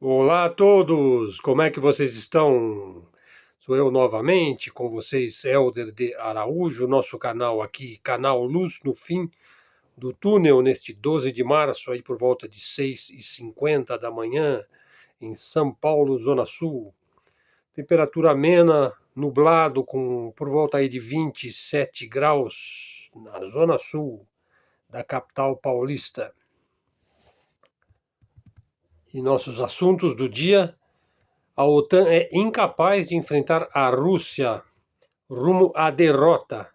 Olá a todos, como é que vocês estão? Sou eu novamente com vocês, Helder de Araújo, nosso canal aqui, canal Luz no Fim do Túnel, neste 12 de março, aí por volta de 6h50 da manhã, em São Paulo, Zona Sul. Temperatura amena, nublado, com por volta aí de 27 graus na Zona Sul da capital paulista. E nossos assuntos do dia: a OTAN é incapaz de enfrentar a Rússia rumo à derrota.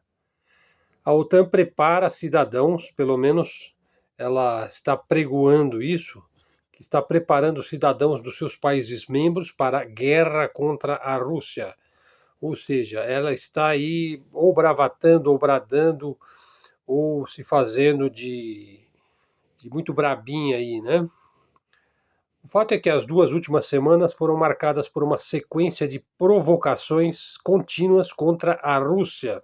A OTAN prepara cidadãos, pelo menos ela está pregoando isso, que está preparando os cidadãos dos seus países membros para a guerra contra a Rússia. Ou seja, ela está aí ou bravatando, ou bradando, ou se fazendo de muito brabinha aí, né? O fato é que as 2 últimas semanas foram marcadas por uma sequência de provocações contínuas contra a Rússia,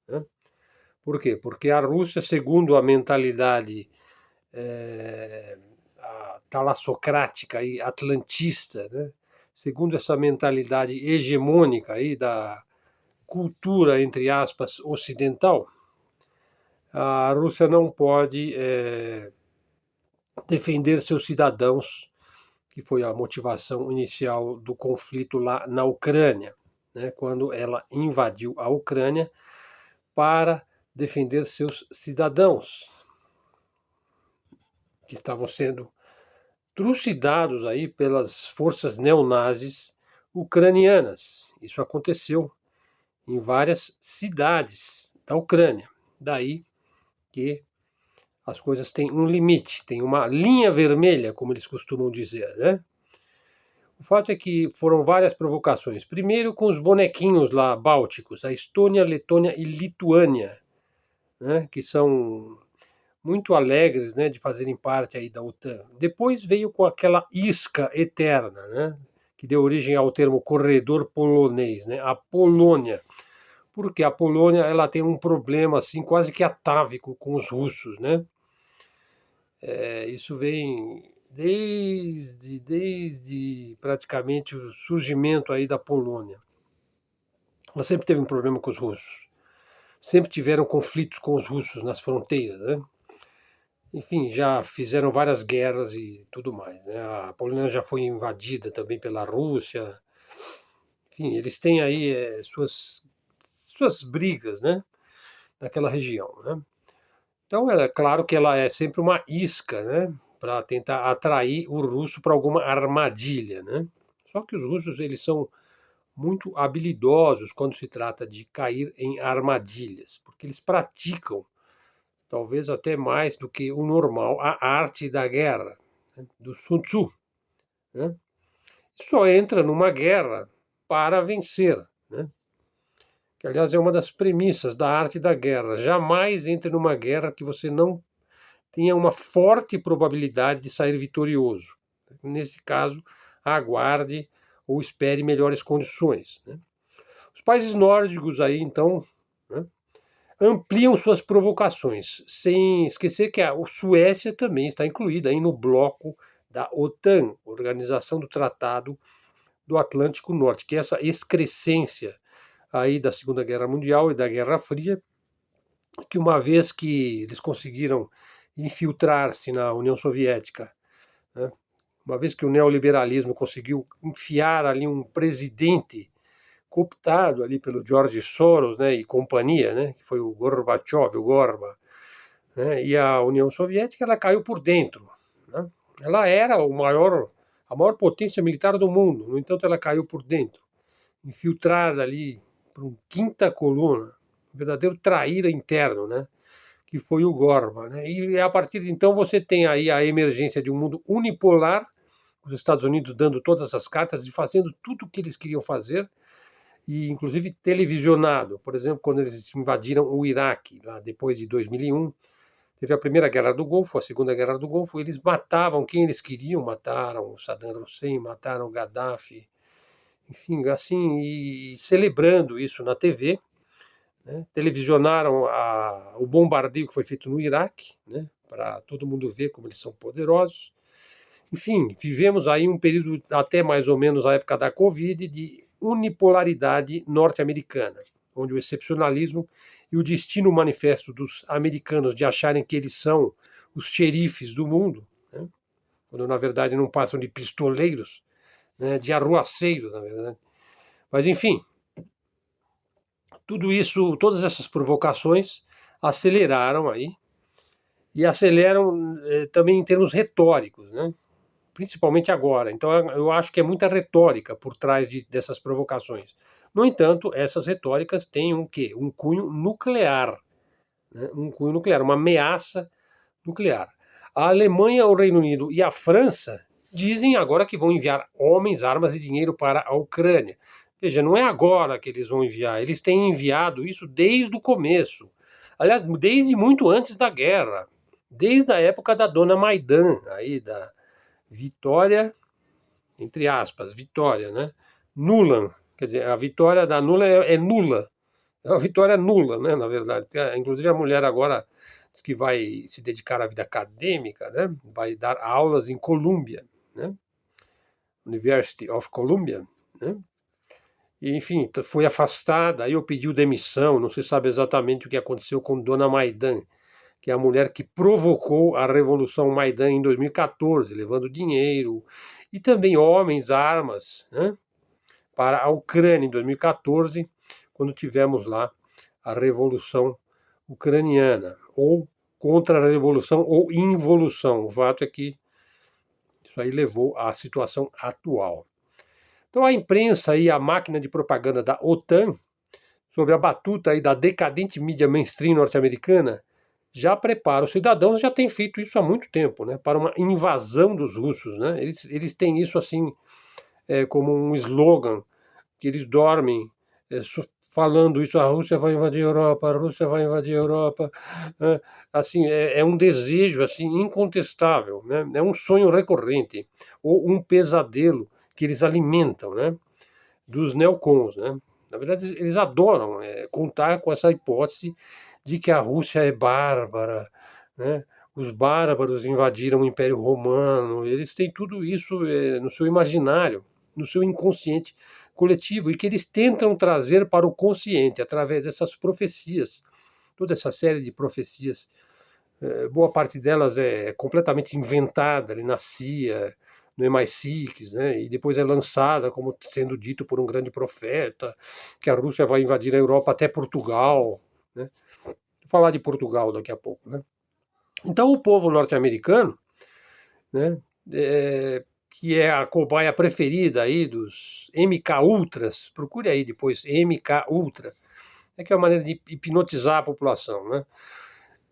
né? Por quê? Porque a Rússia, segundo a mentalidade talassocrática e atlantista, né? Segundo essa mentalidade hegemônica aí da cultura, entre aspas, ocidental, a Rússia não pode defender seus cidadãos, que foi a motivação inicial do conflito lá na Ucrânia, né, quando ela invadiu a Ucrânia para defender seus cidadãos, que estavam sendo trucidados aí pelas forças neonazis ucranianas. Isso aconteceu em várias cidades da Ucrânia. Daí que as coisas têm um limite, tem uma linha vermelha, como eles costumam dizer, né? O fato é que foram várias provocações. Primeiro com os bonequinhos lá bálticos, a Estônia, Letônia e Lituânia, né, que são muito alegres, né, de fazerem parte aí da OTAN. Depois veio com aquela isca eterna, né, que deu origem ao termo corredor polonês, né, a Polônia. Porque a Polônia ela tem um problema assim quase que atávico com os russos, né? Isso vem desde praticamente o surgimento aí da Polônia. Ela sempre teve um problema com os russos. Sempre tiveram conflitos com os russos nas fronteiras, né? Enfim, já fizeram várias guerras e tudo mais, né? A Polônia já foi invadida também pela Rússia. Enfim, eles têm aí suas brigas, né? Naquela região, né? Então, é claro que ela é sempre uma isca, né? Para tentar atrair o russo para alguma armadilha, né? Só que os russos eles são muito habilidosos quando se trata de cair em armadilhas, porque eles praticam, talvez até mais do que o normal, a arte da guerra, né? Do Sun Tzu, né? Só entra numa guerra para vencer, né? Que aliás é uma das premissas da arte da guerra. Jamais entre numa guerra que você não tenha uma forte probabilidade de sair vitorioso. Nesse caso, aguarde ou espere melhores condições, né? Os países nórdicos aí, então, né, ampliam suas provocações, sem esquecer que a Suécia também está incluída aí no bloco da OTAN, Organização do Tratado do Atlântico Norte, que é essa excrescência aí da Segunda Guerra Mundial e da Guerra Fria, que uma vez que eles conseguiram infiltrar-se na União Soviética, né, uma vez que o neoliberalismo conseguiu enfiar ali um presidente cooptado ali pelo George Soros, né, e companhia, né, que foi o Gorbachev, o Gorba, né, e a União Soviética ela caiu por dentro, né? Ela era a maior potência militar do mundo, no entanto ela caiu por dentro, infiltrada ali por um quinta coluna, um verdadeiro traíra interno, né, que foi o Gorba, né? E a partir de então você tem aí a emergência de um mundo unipolar, os Estados Unidos dando todas as cartas e fazendo tudo o que eles queriam fazer, e inclusive televisionado. Por exemplo, quando eles invadiram o Iraque, lá depois de 2001, teve a Primeira Guerra do Golfo, a Segunda Guerra do Golfo, eles matavam quem eles queriam, mataram Saddam Hussein, mataram Gaddafi, enfim, assim, e celebrando isso na TV, né? Televisionaram o bombardeio que foi feito no Iraque, né? Para todo mundo ver como eles são poderosos. Enfim, vivemos aí um período até mais ou menos a época da Covid de unipolaridade norte-americana, onde o excepcionalismo e o destino manifesto dos americanos de acharem que eles são os xerifes do mundo, né? Quando na verdade não passam de pistoleiros, né? De arruaceiros, na verdade. Mas enfim, tudo isso, todas essas provocações aceleraram aí e aceleram também em termos retóricos, né? Principalmente agora. Então eu acho que é muita retórica por trás dessas provocações. No entanto, essas retóricas têm um quê? Um cunho nuclear, né? Um cunho nuclear, uma ameaça nuclear. A Alemanha, o Reino Unido e a França dizem agora que vão enviar homens, armas e dinheiro para a Ucrânia. Veja, não é agora que eles vão enviar, eles têm enviado isso desde o começo. Aliás, desde muito antes da guerra, desde a época da dona Maidan, aí da Vitória, entre aspas, vitória, né? Nuland, quer dizer, a vitória da Nula é nula. É uma vitória nula, né, na verdade. Porque, inclusive a mulher agora diz que vai se dedicar à vida acadêmica, né? Vai dar aulas em Columbia, né? University of Columbia, né? E, enfim, foi afastada, aí eu pediu demissão, não se sabe exatamente o que aconteceu com Dona Maidan, que é a mulher que provocou a Revolução Maidan em 2014, levando dinheiro e também homens, armas, né, para a Ucrânia em 2014, quando tivemos lá a Revolução Ucraniana, ou contra-revolução ou involução. O fato é que isso aí levou à situação atual. Então a imprensa e a máquina de propaganda da OTAN, sob a batuta aí da decadente mídia mainstream norte-americana, já prepara. Os cidadãos já têm feito isso há muito tempo, né, para uma invasão dos russos. Né? Eles têm isso assim como um slogan, que eles dormem falando isso, a Rússia vai invadir a Europa, a Rússia vai invadir a Europa. Assim, é um desejo assim incontestável, né? É um sonho recorrente, ou um pesadelo que eles alimentam, né? Dos neocons, né? Na verdade, eles adoram contar com essa hipótese de que a Rússia é bárbara, né? Os bárbaros invadiram o Império Romano, eles têm tudo isso no seu imaginário, no seu inconsciente coletivo, e que eles tentam trazer para o consciente através dessas profecias, toda essa série de profecias. Boa parte delas é completamente inventada, ele nascia no MI6, né, e depois é lançada como sendo dito por um grande profeta, que a Rússia vai invadir a Europa até Portugal, né? Vou falar de Portugal daqui a pouco, né? Então o povo norte-americano, né, que é a cobaia preferida aí dos MK Ultras, procure aí depois MK Ultra, que é uma maneira de hipnotizar a população, né?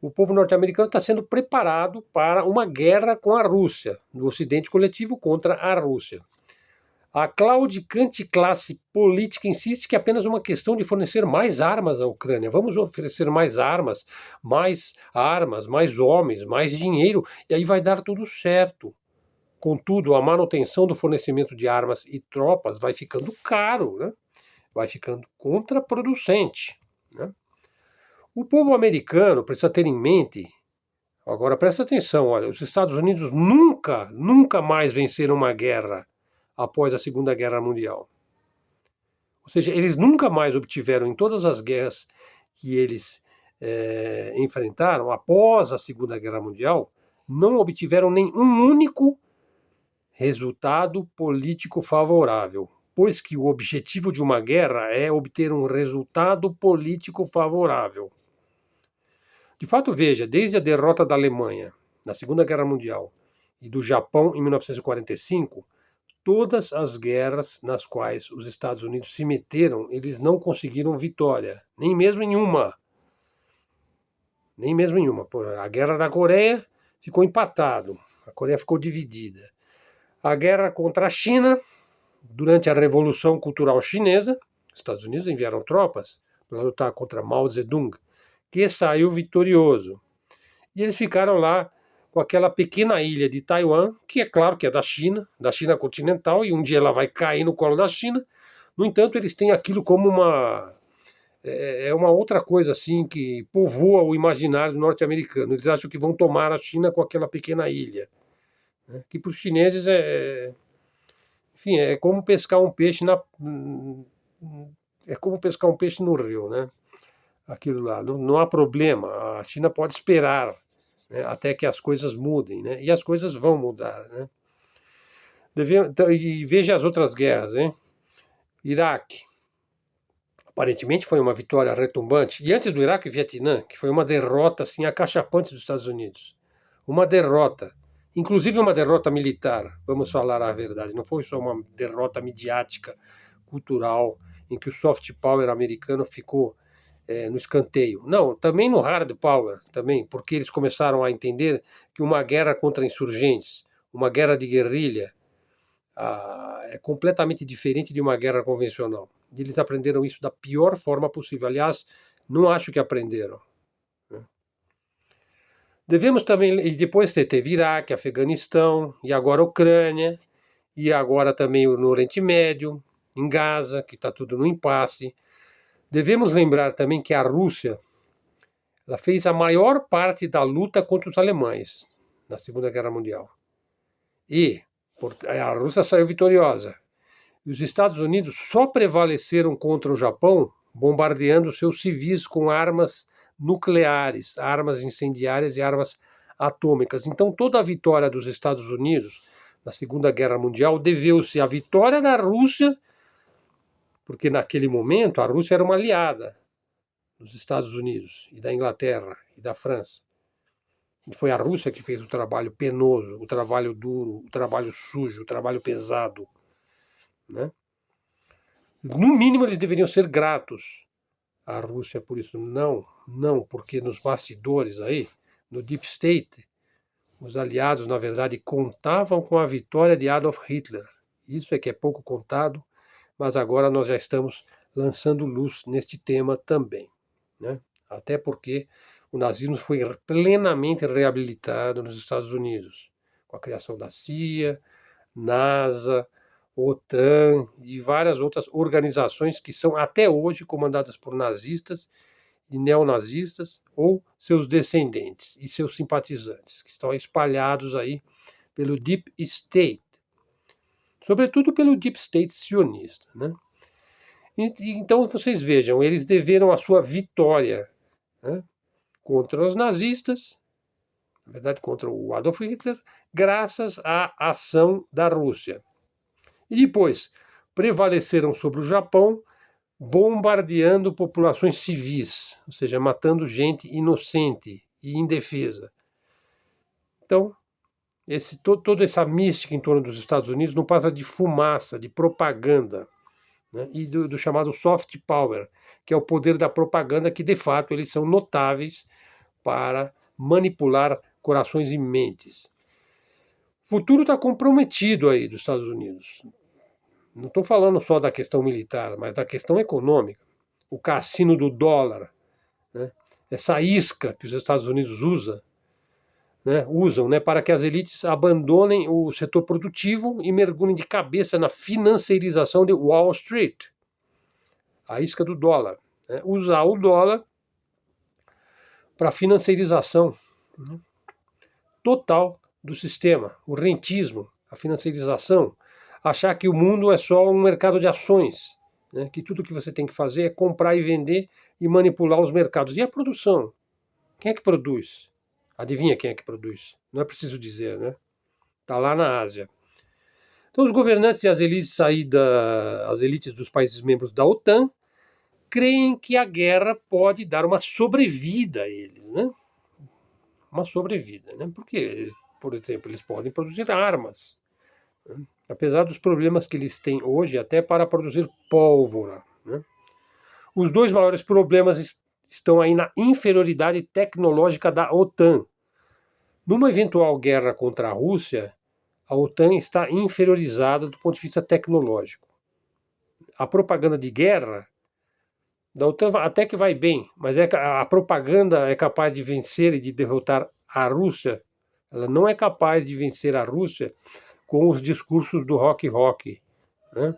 O povo norte-americano está sendo preparado para uma guerra com a Rússia, do Ocidente coletivo contra a Rússia. A claudicante classe política insiste que é apenas uma questão de fornecer mais armas à Ucrânia. Vamos oferecer mais armas, mais homens, mais dinheiro, e aí vai dar tudo certo. Contudo, a manutenção do fornecimento de armas e tropas vai ficando caro, né? Vai ficando contraproducente, né? O povo americano precisa ter em mente, agora presta atenção, olha, os Estados Unidos nunca mais venceram uma guerra após a Segunda Guerra Mundial. Ou seja, eles nunca mais obtiveram em todas as guerras que eles enfrentaram após a Segunda Guerra Mundial, não obtiveram nenhum único resultado político favorável, pois que o objetivo de uma guerra é obter um resultado político favorável. De fato, veja, desde a derrota da Alemanha na Segunda Guerra Mundial e do Japão em 1945, todas as guerras nas quais os Estados Unidos se meteram, eles não conseguiram vitória, nem mesmo em uma. Nem mesmo em uma. A Guerra da Coreia ficou empatado, a Coreia ficou dividida. A guerra contra a China, durante a Revolução Cultural Chinesa, os Estados Unidos enviaram tropas para lutar contra Mao Zedong, que saiu vitorioso. E eles ficaram lá com aquela pequena ilha de Taiwan, que é claro que é da China continental, e um dia ela vai cair no colo da China. No entanto, eles têm aquilo como uma outra coisa assim que povoa o imaginário norte-americano. Eles acham que vão tomar a China com aquela pequena ilha. né? Que para os chineses enfim, é como pescar um peixe é como pescar um peixe no rio, né? Aquilo lá, não há problema. A China pode esperar, né, até que as coisas mudem, né? E as coisas vão mudar, né? Então, e veja as outras guerras, hein? Iraque, aparentemente foi uma vitória retumbante. E antes do Iraque, o Vietnã, que foi uma derrota assim acachapante dos Estados Unidos. Uma derrota, inclusive uma derrota militar, vamos falar a verdade. Não foi só uma derrota midiática, cultural, em que o soft power americano ficou no escanteio. Não, também no hard power, também, porque eles começaram a entender que uma guerra contra insurgentes, uma guerra de guerrilha, é completamente diferente de uma guerra convencional. E eles aprenderam isso da pior forma possível. Aliás, não acho que aprenderam. Devemos também, e depois teve Iraque, Afeganistão, e agora Ucrânia, e agora também no Oriente Médio, em Gaza, que está tudo no impasse. Devemos lembrar também que a Rússia, ela fez a maior parte da luta contra os alemães na Segunda Guerra Mundial. E a Rússia saiu vitoriosa. E os Estados Unidos só prevaleceram contra o Japão bombardeando seus civis com armas nucleares, armas incendiárias e armas atômicas. Então, toda a vitória dos Estados Unidos na Segunda Guerra Mundial deveu-se à vitória da Rússia, porque naquele momento a Rússia era uma aliada dos Estados Unidos e da Inglaterra e da França. E foi a Rússia que fez o trabalho penoso, o trabalho duro, o trabalho sujo, o trabalho pesado, né? No mínimo, eles deveriam ser gratos à Rússia por isso. Não, porque nos bastidores aí, no Deep State, os aliados, na verdade, contavam com a vitória de Adolf Hitler. Isso é que é pouco contado, mas agora nós já estamos lançando luz neste tema também, né? Até porque o nazismo foi plenamente reabilitado nos Estados Unidos, com a criação da CIA, NASA, OTAN e várias outras organizações que são até hoje comandadas por nazistas e neonazistas ou seus descendentes e seus simpatizantes, que estão espalhados aí pelo Deep State, sobretudo pelo Deep State sionista, né? Então vocês vejam, eles deveram a sua vitória, né, contra os nazistas, na verdade contra o Adolf Hitler, graças à ação da Rússia. E depois prevaleceram sobre o Japão, bombardeando populações civis, ou seja, matando gente inocente e indefesa. Então, toda essa mística em torno dos Estados Unidos não passa de fumaça, de propaganda, né? E do chamado soft power, que é o poder da propaganda, que de fato eles são notáveis para manipular corações e mentes. O futuro está comprometido aí dos Estados Unidos. Não estou falando só da questão militar, mas da questão econômica. O cassino do dólar, né? Essa isca que os Estados Unidos usam, né, para que as elites abandonem o setor produtivo e mergulhem de cabeça na financiarização de Wall Street. A isca do dólar. Né? Usar o dólar para financiarização, né, total do sistema, o rentismo, a financiarização, achar que o mundo é só um mercado de ações, né, que tudo que você tem que fazer é comprar e vender e manipular os mercados. E a produção? Quem é que produz? Adivinha quem é que produz? Não é preciso dizer, né? Está lá na Ásia. Então os governantes e as elites dos países membros da OTAN creem que a guerra pode dar uma sobrevida a eles, né? Uma sobrevida, né? Porque, por exemplo, eles podem produzir armas, né? Apesar dos problemas que eles têm hoje, até para produzir pólvora, né? Os dois maiores problemas estão aí na inferioridade tecnológica da OTAN. Numa eventual guerra contra a Rússia, a OTAN está inferiorizada do ponto de vista tecnológico. A propaganda de guerra da OTAN até que vai bem, mas a propaganda é capaz de vencer e de derrotar a Rússia. Ela não é capaz de vencer a Rússia com os discursos do rock, né?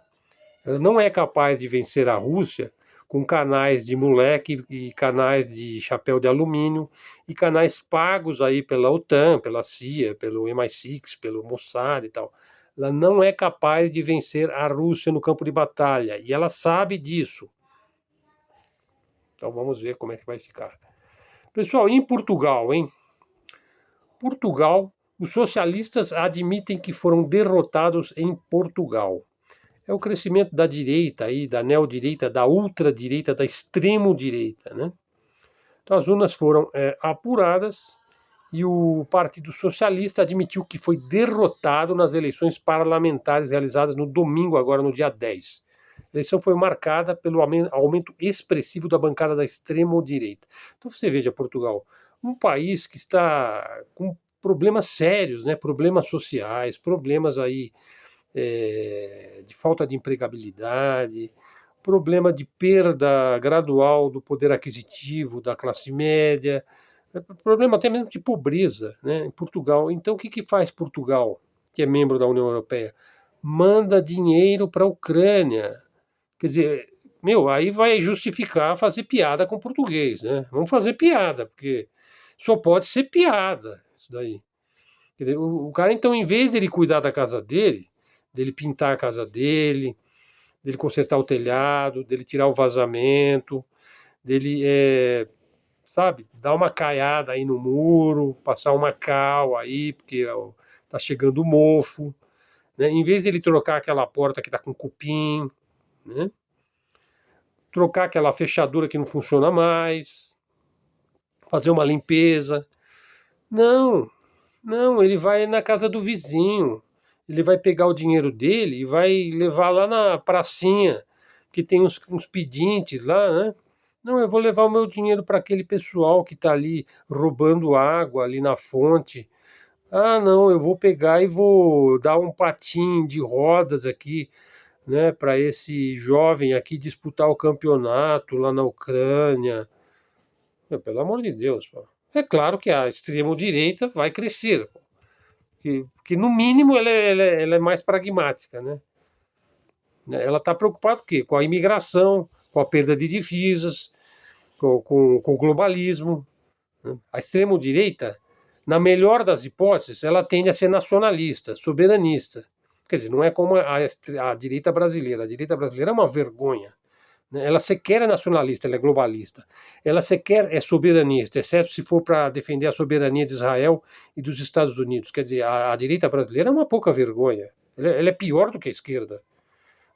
Ela não é capaz de vencer a Rússia com canais de moleque e canais de chapéu de alumínio e canais pagos aí pela OTAN, pela CIA, pelo MI6, pelo Mossad e tal. Ela não é capaz de vencer a Rússia no campo de batalha e ela sabe disso. Então vamos ver como é que vai ficar. Pessoal, em Portugal, hein? Portugal, os socialistas admitem que foram derrotados em Portugal. É o crescimento da direita, aí, da neodireita, da ultradireita, da extremo-direita, né? Então as urnas foram apuradas e o Partido Socialista admitiu que foi derrotado nas eleições parlamentares realizadas no domingo, agora no dia 10. A eleição foi marcada pelo aumento expressivo da bancada da extrema-direita. Então você veja, Portugal, um país que está com problemas sérios, né? Problemas sociais, problemas aí de falta de empregabilidade, problema de perda gradual do poder aquisitivo da classe média, problema até mesmo de pobreza, né, em Portugal. Então, o que faz Portugal, que é membro da União Europeia? Manda dinheiro para a Ucrânia. Quer dizer, aí vai justificar fazer piada com o português, né? Vamos fazer piada, porque só pode ser piada isso daí. Quer dizer, o cara, então, em vez dele cuidar da casa dele pintar a casa dele consertar o telhado, dele tirar o vazamento, dele, sabe, dar uma caiada aí no muro, passar uma cal aí, porque tá chegando o mofo, né? Em vez dele trocar aquela porta que tá com cupim, né? Trocar aquela fechadura que não funciona mais, fazer uma limpeza. Não, não, ele vai na casa do vizinho, ele vai pegar o dinheiro dele e vai levar lá na pracinha, que tem uns pedintes lá, né? Não, eu vou levar o meu dinheiro para aquele pessoal que está ali roubando água ali na fonte. Ah, não, eu vou pegar e vou dar um patim de rodas aqui, né, para esse jovem aqui disputar o campeonato lá na Ucrânia. Pelo amor de Deus, pô. É claro que a extrema-direita vai crescer, que no mínimo ela é mais pragmática, né? Ela está preocupada com o quê? Com a imigração, com a perda de divisas, com o globalismo, né? A extrema-direita, na melhor das hipóteses, ela tende a ser nacionalista, soberanista. Quer dizer, não é como a direita brasileira. A direita brasileira é uma vergonha. Ela sequer é nacionalista, ela é globalista. Ela sequer é soberanista, exceto se for para defender a soberania de Israel e dos Estados Unidos. Quer dizer, a direita brasileira é uma pouca vergonha. Ela é pior do que a esquerda.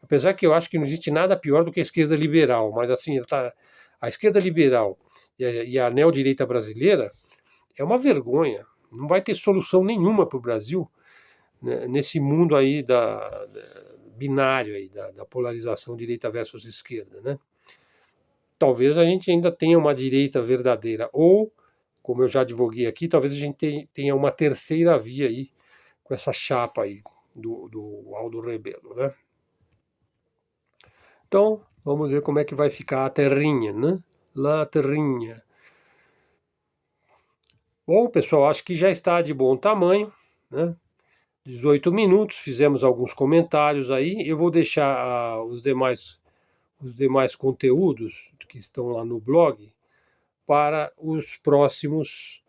Apesar que eu acho que não existe nada pior do que a esquerda liberal, mas assim, a esquerda liberal e a neodireita brasileira é uma vergonha. Não vai ter solução nenhuma para o Brasil, né, nesse mundo aí binário aí, da polarização direita versus esquerda, né? Talvez a gente ainda tenha uma direita verdadeira, ou, como eu já advoguei aqui, talvez a gente tenha uma terceira via aí, com essa chapa aí do Aldo Rebelo, né? Então, vamos ver como é que vai ficar a terrinha, né? Lá a terrinha. Bom, pessoal, acho que já está de bom tamanho, né? 18 minutos, fizemos alguns comentários aí. Eu vou deixar os demais conteúdos que estão lá no blog para os próximos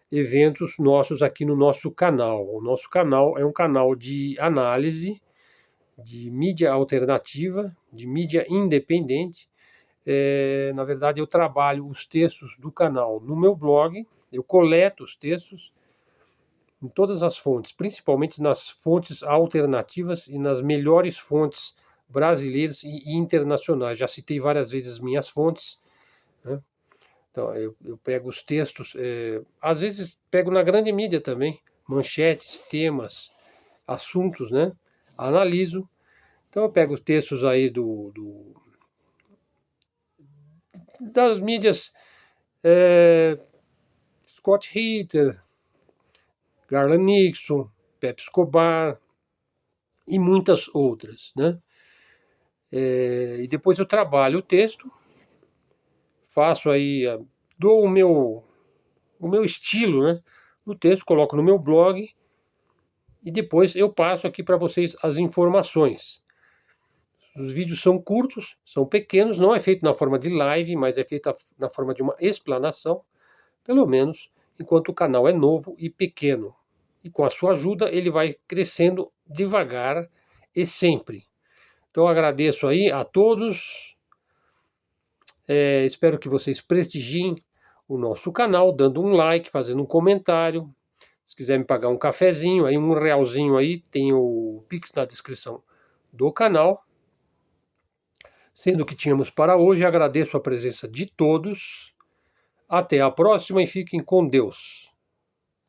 eventos nossos aqui no nosso canal. O nosso canal é um canal de análise de mídia alternativa, de mídia independente. Na verdade, eu trabalho os textos do canal no meu blog, eu coleto os textos em todas as fontes, principalmente nas fontes alternativas e nas melhores fontes brasileiras e internacionais. Já citei várias vezes as minhas fontes, né? Então, eu pego os textos, às vezes pego na grande mídia também, manchetes, temas, assuntos, né? Analiso. Então eu pego os textos aí das mídias, Scott Ritter, Garland Nixon, Pepe Escobar e muitas outras, né? E depois eu trabalho o texto, faço aí, dou o meu estilo, né, no texto, coloco no meu blog e depois eu passo aqui para vocês as informações Os vídeos são curtos, são pequenos, não é feito na forma de live, mas é feito na forma de uma explanação, pelo menos enquanto o canal é novo e pequeno. E com a sua ajuda ele vai crescendo devagar e sempre. Então agradeço aí a todos, espero que vocês prestigiem o nosso canal, dando um like, fazendo um comentário. Se quiser me pagar um cafezinho, aí um realzinho aí, tem o Pix na descrição do canal. Sendo que tínhamos para hoje, agradeço a presença de todos. Até a próxima e fiquem com Deus.